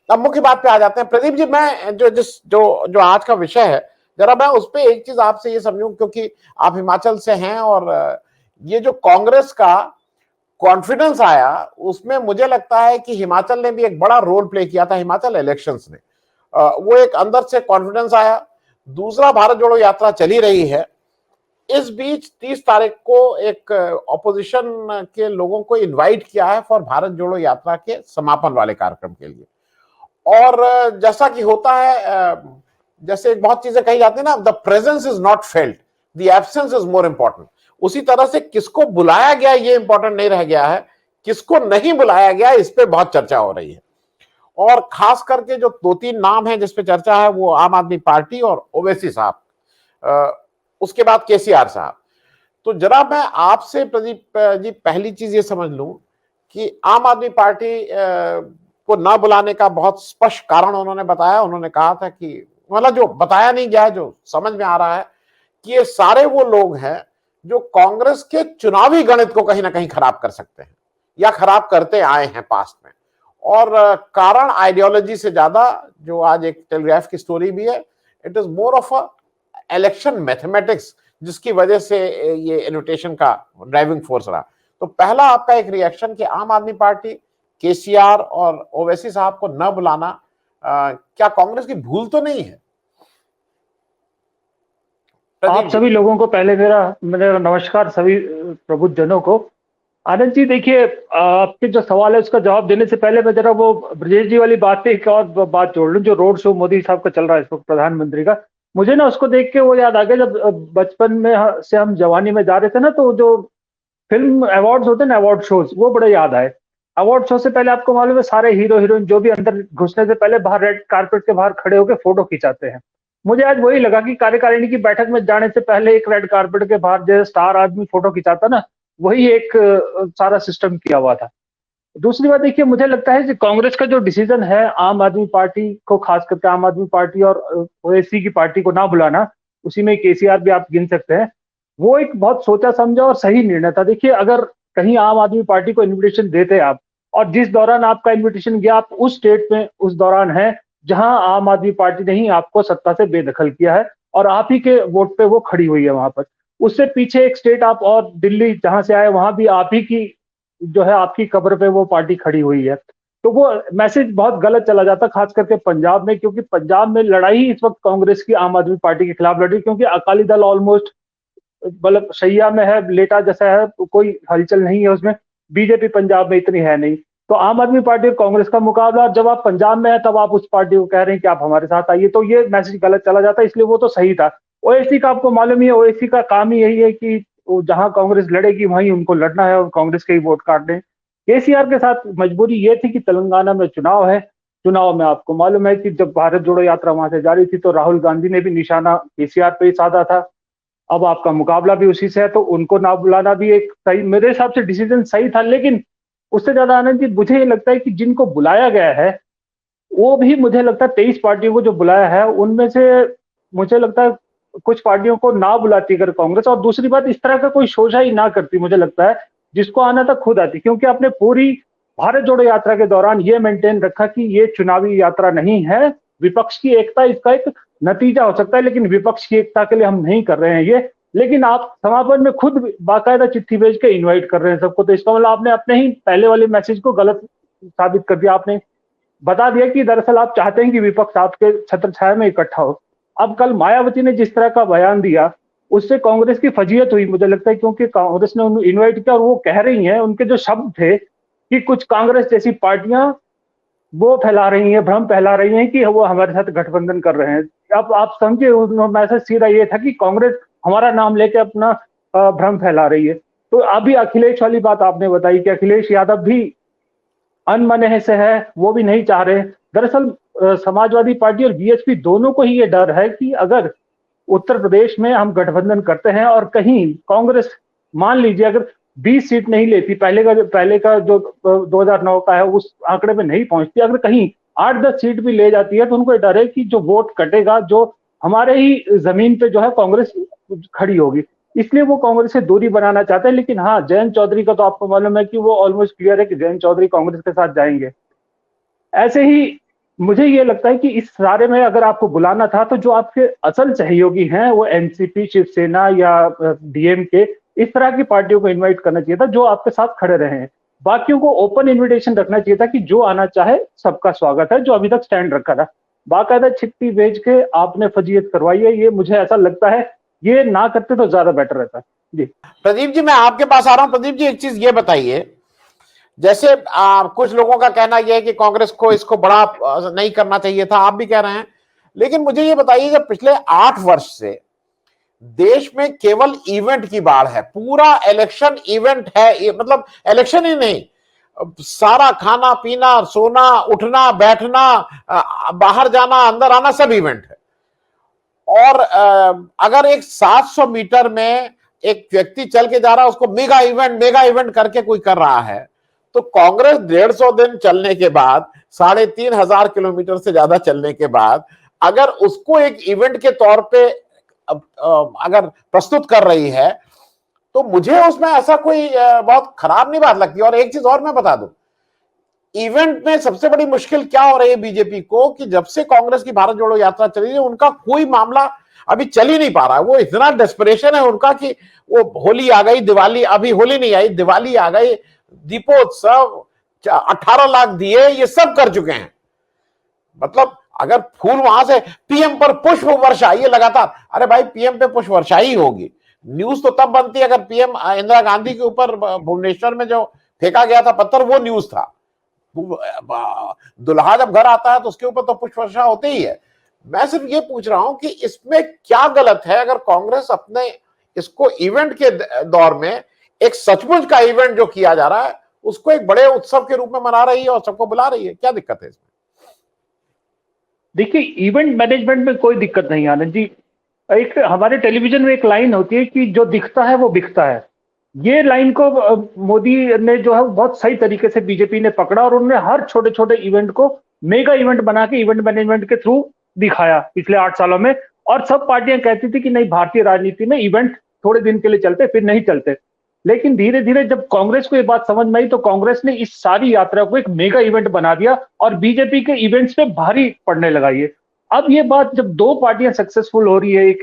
अब मुख्य बात पे आ जाते हैं प्रदीप जी। मैं जो आज का विषय है, जरा मैं उस पर एक चीज आपसे ये समझूं, क्योंकि आप हिमाचल से हैं और ये जो कांग्रेस का कॉन्फिडेंस आया, उसमें मुझे लगता है कि हिमाचल ने भी एक बड़ा रोल प्ले किया था, हिमाचल इलेक्शंस ने। वो एक अंदर से कॉन्फिडेंस आया। दूसरा, भारत जोड़ो यात्रा चली रही है, इस बीच 30 तारीख को एक ऑपोजिशन के लोगों को इनवाइट किया है फॉर भारत जोड़ो यात्रा के समापन वाले कार्यक्रम के लिए। और जैसा कि होता है, जैसे बहुत चीजें कही जाती है ना, the presence is not felt, the absence is more important. उसी तरह से किसको बुलाया गया ये इंपॉर्टेंट नहीं रह गया है, किसको नहीं बुलाया गया इस पे बहुत चर्चा हो रही है। और खास करके जो 2-3 नाम है जिसपे चर्चा है, वो आम आदमी पार्टी और ओवैसी साहब, उसके बाद केसीआर साहब। तो जरा मैं आपसे प्रदीप जी पहली चीज ये समझ लूं कि आम आदमी पार्टी को ना बुलाने का बहुत स्पष्ट कारण उन्होंने बताया। उन्होंने कहा था कि, मतलब जो बताया नहीं गया है, जो समझ में आ रहा है कि ये सारे वो लोग हैं जो कांग्रेस के चुनावी गणित को कहीं ना कहीं खराब कर सकते हैं या खराब करते आए हैं पास्ट में। और कारण आइडियोलॉजी से ज्यादा, जो आज एक टेलीग्राफ की स्टोरी भी है, it is more of a election mathematics, जिसकी वजह से ये इन्विटेशन का ड्राइविंग फोर्स रहा। तो पहला आपका एक रिएक्शन कि आम आदमी पार्टी, केसीआर और ओवैसी साहब को न बुलाना क्या कांग्रेस की भूल तो नहीं है? आप सभी लोगों को पहले मेरा मेरा नमस्कार, सभी प्रबुद्ध जनों को। आनंद जी देखिए, आपके जो सवाल है उसका जवाब देने से पहले मैं जरा वो ब्रजेश जी वाली बात पे एक और बात जोड़ लूं। जो रोड शो मोदी साहब का चल रहा है इस वक्त, प्रधानमंत्री का, मुझे ना उसको देख के वो याद आ गया जब बचपन में से हम जवानी में जा रहे थे ना, तो जो फिल्म अवार्ड्स होते हैं ना, अवार्ड शोज, वो बड़े याद आए। अवार्ड शो से पहले आपको मालूम है सारे हीरो हीरोइन जो भी अंदर घुसने से पहले बाहर रेड कारपेट के बाहर खड़े होकर फोटो खिंचाते हैं। मुझे आज वही लगा कि कार्यकारिणी की बैठक में जाने से पहले एक रेड कारपेट के बाहर जैसे स्टार आदमी फोटो खिंचाता ना, वही एक सारा सिस्टम किया हुआ था। दूसरी बात देखिए, मुझे लगता है कि कांग्रेस का जो डिसीजन है आम आदमी पार्टी को, खास करके आम आदमी पार्टी और ओवैसी की पार्टी को ना बुलाना, उसी में केसीआर भी आप गिन सकते हैं, वो एक बहुत सोचा समझा और सही निर्णय था। देखिए, अगर कहीं आम आदमी पार्टी को इन्विटेशन देते आप, और जिस दौरान आपका इन्विटेशन गया आप उस स्टेट में उस दौरान है जहां आम आदमी पार्टी ने ही आपको सत्ता से बेदखल किया है और आप ही के वोट पे वो खड़ी हुई है वहां पर, उससे पीछे एक स्टेट आप और दिल्ली जहां से आए वहां भी आप ही की जो है आपकी कब्र पे वो पार्टी खड़ी हुई है, तो वो मैसेज बहुत गलत चला जाता, खास करके पंजाब में। क्योंकि पंजाब में लड़ाई इस वक्त कांग्रेस की आम आदमी पार्टी के खिलाफ लड़ी, क्योंकि अकाली दल ऑलमोस्ट मतलब शैया में है, लेटा जैसा है, कोई हलचल नहीं है उसमें। बीजेपी पंजाब में इतनी है नहीं, तो आम आदमी पार्टी और कांग्रेस का मुकाबला, जब आप पंजाब में है तब आप उस पार्टी को कह रहे हैं कि आप हमारे साथ आइए, तो ये मैसेज गलत चला जाता है। इसलिए वो तो सही था। ओएसी का आपको मालूम ही है, ओएसी का काम ही यही है कि जहां कांग्रेस लड़ेगी वहीं उनको लड़ना है और कांग्रेस के ही वोट काटने। केसीआर के साथ मजबूरी ये थी कि तेलंगाना में चुनाव है, चुनाव में आपको मालूम है कि जब भारत जोड़ो यात्रा वहां से जारी थी तो राहुल गांधी ने भी निशाना केसीआर पे ही साधा था। अब आपका मुकाबला भी उसी से है, तो उनको ना बुलाना भी एक सही, मेरे हिसाब से डिसीजन सही था। लेकिन उससे ज्यादा आनंद जी, मुझे ये लगता है कि जिनको बुलाया गया है वो भी, मुझे लगता है 23 पार्टियों को जो बुलाया है उनमें से मुझे लगता है कुछ पार्टियों को ना बुलाती अगर कांग्रेस, और दूसरी बात इस तरह का कोई शोषा ही ना करती, मुझे लगता है जिसको आना था खुद आती। क्योंकि आपने पूरी भारत जोड़ो यात्रा के दौरान ये मेंटेन रखा कि ये चुनावी यात्रा नहीं है, विपक्ष की एकता इसका एक नतीजा हो सकता है, लेकिन विपक्ष की एकता के लिए हम नहीं कर रहे हैं ये। लेकिन आप समापन में खुद बाकायदा चिट्ठी भेज के इन्वाइट कर रहे हैं सबको, तो इसका मतलब आपने अपने ही पहले वाले मैसेज को गलत साबित कर दिया। आपने बता दिया कि दरअसल आप चाहते हैं कि विपक्ष आपके छत्र छाया में इकट्ठा हो। अब कल मायावती ने जिस तरह का बयान दिया उससे कांग्रेस की फजीयत हुई, मुझे लगता है, क्योंकि कांग्रेस ने उन्हें इन्वाइट किया और वो कह रही हैं, उनके जो शब्द थे कि कुछ कांग्रेस जैसी पार्टियां वो फैला रही हैं, भ्रम फैला रही हैं कि वो हमारे साथ गठबंधन कर रहे हैं। अब आप समझिए, मैसेज सीधा ये था कि कांग्रेस हमारा नाम लेके अपना भ्रम फैला रही है। तो अभी अखिलेश वाली बात आपने बताई कि अखिलेश यादव भी अनमने से है, वो भी नहीं चाह रहे। दरअसल समाजवादी पार्टी और बीएसपी दोनों को ही ये डर है कि अगर उत्तर प्रदेश में हम गठबंधन करते हैं और कहीं कांग्रेस, मान लीजिए अगर 20 सीट नहीं लेती, पहले का जो 2009 का है उस आंकड़े में नहीं पहुंचती, अगर कहीं 8-10 सीट भी ले जाती है तो उनको डर है कि जो वोट कटेगा, जो हमारे ही जमीन पे जो है कांग्रेस खड़ी होगी, इसलिए वो कांग्रेस से दूरी बनाना चाहते हैं। लेकिन हाँ, जयंत चौधरी का तो आपको मालूम है कि वो ऑलमोस्ट क्लियर है कि जयंत चौधरी कांग्रेस के साथ जाएंगे। ऐसे ही मुझे ये लगता है कि इस सारे में अगर आपको बुलाना था तो जो आपके असल सहयोगी हैं वो एनसीपी, शिवसेना या डीएमके, इस तरह की पार्टियों को इनवाइट करना चाहिए था जो आपके साथ खड़े रहे हैं। बाकियों को ओपन इनविटेशन रखना चाहिए था कि जो आना चाहे सबका स्वागत है, जो अभी तक स्टैंड रखा था। बाकायदा चिट्ठी भेज के आपने फजीयत करवाई है, ये मुझे ऐसा लगता है ये ना करते तो ज्यादा बेटर रहता। जी प्रदीप जी, मैं आपके पास आ रहा हूं। प्रदीप जी, एक चीज ये बताइए, जैसे कुछ लोगों का कहना यह है कि कांग्रेस को इसको बड़ा नहीं करना चाहिए था, आप भी कह रहे हैं, लेकिन मुझे ये बताइए कि पिछले 8 वर्ष से देश में केवल इवेंट की बाढ़ है, पूरा इलेक्शन इवेंट है, ये मतलब इलेक्शन ही नहीं, सारा खाना पीना, सोना, उठना बैठना, बाहर जाना, अंदर आना, सब इवेंट है। और अगर एक 700 मीटर में एक व्यक्ति चल के जा रहा है, उसको मेगा इवेंट करके कोई कर रहा है, तो कांग्रेस 150 दिन चलने के बाद, 3500 किलोमीटर से ज्यादा चलने के बाद, अगर उसको एक इवेंट के तौर पे अगर प्रस्तुत कर रही है, तो मुझे उसमें ऐसा कोई बहुत खराब नहीं बात लगती। और एक चीज और मैं बता दूं, इवेंट में सबसे बड़ी मुश्किल क्या हो रही है बीजेपी को, कि जब से कांग्रेस की भारत जोड़ो यात्रा चली है, उनका कोई मामला अभी चल ही नहीं पा रहा है। वो इतना डेस्परेशन है उनका कि वो होली आ गई, दिवाली, अभी होली नहीं आई, दिवाली आ गई, दीपोत्सव, 18 लाख दिए, ये सब कर चुके हैं। मतलब अगर फूल वहां से पीएम पर पुष्प वर्षा, ये लगातार, अरे भाई पीएम पे पुष्प वर्षा ही होगी। न्यूज तो तब बनती है अगर पीएम इंदिरा गांधी के ऊपर भुवनेश्वर में जो फेंका गया था पत्थर, वो न्यूज था। दुल्हा जब घर आता है तो उसके ऊपर तो पुष्प वर्षा होती ही है। मैं सिर्फ ये पूछ रहा हूं कि इसमें क्या गलत है, अगर कांग्रेस अपने इसको इवेंट के दौर में, एक सचमुच का इवेंट जो किया जा रहा है, उसको एक बड़े उत्सव के रूप में मना रही है और सबको बुला रही है, क्या दिक्कत है इसमें? देखिए, इवेंट मैनेजमेंट में कोई दिक्कत नहीं आनंद जी। एक हमारे टेलीविजन में एक लाइन होती है कि जो दिखता है वो बिकता है। ये लाइन को मोदी ने जो है बहुत सही तरीके से बीजेपी ने पकड़ा और उन्होंने हर छोटे छोटे इवेंट को मेगा इवेंट बना के इवेंट मैनेजमेंट के थ्रू दिखाया पिछले 8 सालों में। और सब पार्टियां कहती थी कि नहीं, भारतीय राजनीति में इवेंट थोड़े दिन के लिए चलते फिर नहीं चलते। लेकिन धीरे धीरे जब कांग्रेस को ये बात समझ में आई तो कांग्रेस ने इस सारी यात्रा को एक मेगा इवेंट बना दिया और बीजेपी के इवेंट्स पे भारी पड़ने लगा ये। अब ये बात जब दो पार्टियां सक्सेसफुल हो रही है एक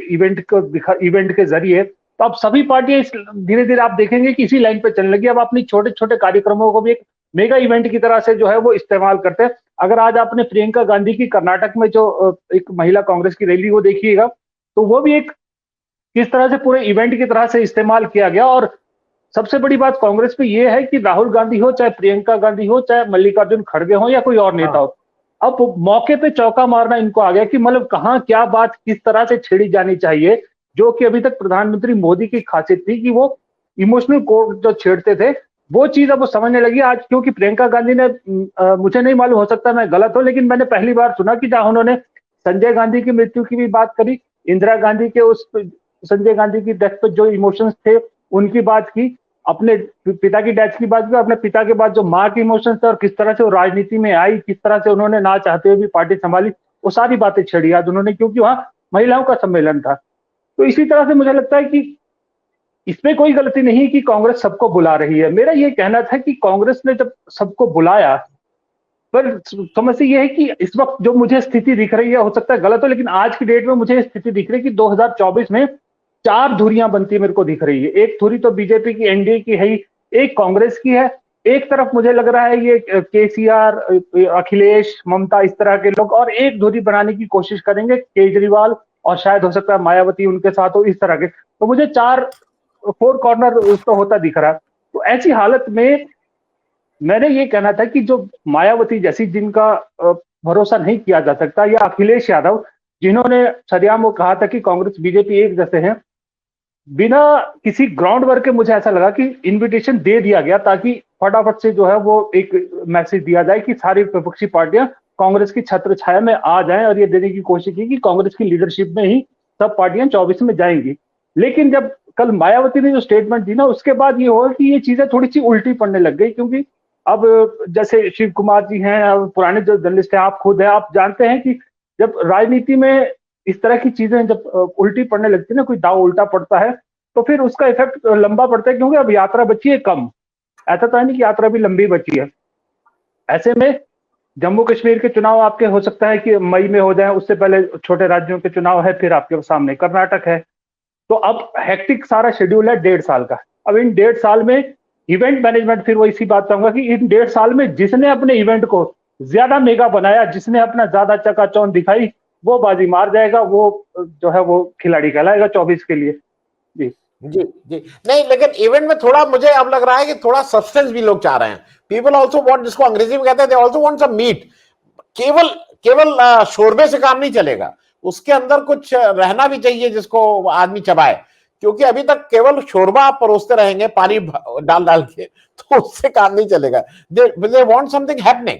इवेंट के जरिए, तो अब सभी पार्टियां इस धीरे धीरे आप देखेंगे कि इसी लाइन पे चलने लगी। अब अपनी छोटे छोटे कार्यक्रमों को भी एक मेगा इवेंट की तरह से जो है वो इस्तेमाल करते हैं। अगर आज आपने प्रियंका गांधी की कर्नाटक में जो एक महिला कांग्रेस की रैली वो देखिएगा, तो वो भी एक किस तरह से पूरे इवेंट की तरह से इस्तेमाल किया गया। और सबसे बड़ी बात कांग्रेस में ये है कि राहुल गांधी हो, चाहे प्रियंका गांधी हो, चाहे मल्लिकार्जुन खड़गे हो या कोई और नेता हो, अब मौके पे चौका मारना इनको आ गया कि मतलब कहां क्या बात किस तरह से छेड़ी जानी चाहिए, जो कि अभी तक प्रधानमंत्री मोदी की खासियत थी कि वो इमोशनल कोड जो छेड़ते थे, वो चीज अब वो समझने लगी आज। क्योंकि प्रियंका गांधी ने मुझे नहीं मालूम, हो सकता है मैं गलत हूं, लेकिन मैंने पहली बार सुना कि जहां उन्होंने संजय गांधी की मृत्यु की भी बात करी, इंदिरा गांधी के उस संजय गांधी की डेथ पे जो इमोशंस थे उनकी बात की, अपने पिता की डेथ की बात की, अपने पिता के बाद जो माँ के इमोशंस थे और किस तरह से वो राजनीति में आई, किस तरह से उन्होंने ना चाहते हुए भी पार्टी संभाली, वो सारी बातें छेड़ी आज उन्होंने, क्योंकि वहां महिलाओं का सम्मेलन था। तो इसी तरह से मुझे लगता है कि इसमें कोई गलती नहीं कि कांग्रेस सबको बुला रही है। मेरा ये कहना था कि कांग्रेस ने जब सबको बुलाया, पर समस्या ये है कि इस वक्त जो मुझे स्थिति दिख रही है, हो सकता है गलत हो, लेकिन आज की डेट में मुझे स्थिति दिख रही है कि 2024 में 4 धुरियां बनती मेरे को दिख रही है। एक धुरी तो बीजेपी की, एनडीए की है ही, एक कांग्रेस की है, एक तरफ मुझे लग रहा है ये केसीआर, अखिलेश, ममता, इस तरह के लोग, और एक धुरी बनाने की कोशिश करेंगे केजरीवाल, और शायद हो सकता है मायावती उनके साथ हो, इस तरह के। तो मुझे 4 कॉर्नर उसको होता दिख रहा है। तो ऐसी हालत में मैंने ये कहना था कि जो मायावती जैसी, जिनका भरोसा नहीं किया जा सकता, या अखिलेश यादव, जिन्होंने सरेआम वो कहा था कि कांग्रेस बीजेपी एक जैसे हैं, बिना किसी ग्राउंड वर्क के मुझे ऐसा लगा कि इनविटेशन दे दिया गया ताकि फटाफट से जो है वो एक मैसेज दिया जाए कि सारी विपक्षी पार्टियां कांग्रेस की छत्र छाया में आ जाएं, और ये देने की कोशिश की कि कांग्रेस की लीडरशिप में ही सब पार्टियां 24 में जाएंगी। लेकिन जब कल मायावती ने जो स्टेटमेंट दी ना, उसके बाद ये हुआ कि ये चीजें थोड़ी सी उल्टी पड़ने लग गई। क्योंकि अब जैसे शिव कुमार जी हैं, पुराने जो जर्नलिस्ट हैं, आप खुद हैं, आप जानते हैं कि जब राजनीति में इस तरह की चीजें जब उल्टी पड़ने लगती है ना, कोई दाव उल्टा पड़ता है, तो फिर उसका इफेक्ट लंबा पड़ता है। क्योंकि अब यात्रा बची है कम, ऐसा तो है नहीं कि यात्रा भी लंबी बची है। ऐसे में जम्मू कश्मीर के चुनाव आपके हो सकता है कि मई में हो जाए, उससे पहले छोटे राज्यों के चुनाव है, फिर आपके सामने कर्नाटक है। तो अब हेक्टिक सारा शेड्यूल है 1.5 साल का। अब इन 1.5 साल में इवेंट मैनेजमेंट, फिर वो इसी बात कहूंगा कि इन 1.5 साल में जिसने अपने इवेंट को ज्यादा मेगा बनाया, जिसने अपना ज्यादा चकाचौंध दिखाई, वो बाजी मार जाएगा, वो जो है वो खिलाड़ी कहलाएगा 24 के लिए। जी जी जी। नहीं, लेकिन इवेंट में थोड़ा मुझे अब लग रहा है कि थोड़ा सब्सटेंस भी लोग चाह रहे हैं। पीपल ऑल्सो वांट, जिसको अंग्रेजी में कहते हैं, they also want some meat. केवल केवल शोरबे से काम नहीं चलेगा, उसके अंदर कुछ रहना भी चाहिए जिसको आदमी चबाए। क्योंकि अभी तक केवल शोरबा आप परोसते रहेंगे पानी डाल डाल के, तो उससे काम नहीं चलेगा। They want something happening.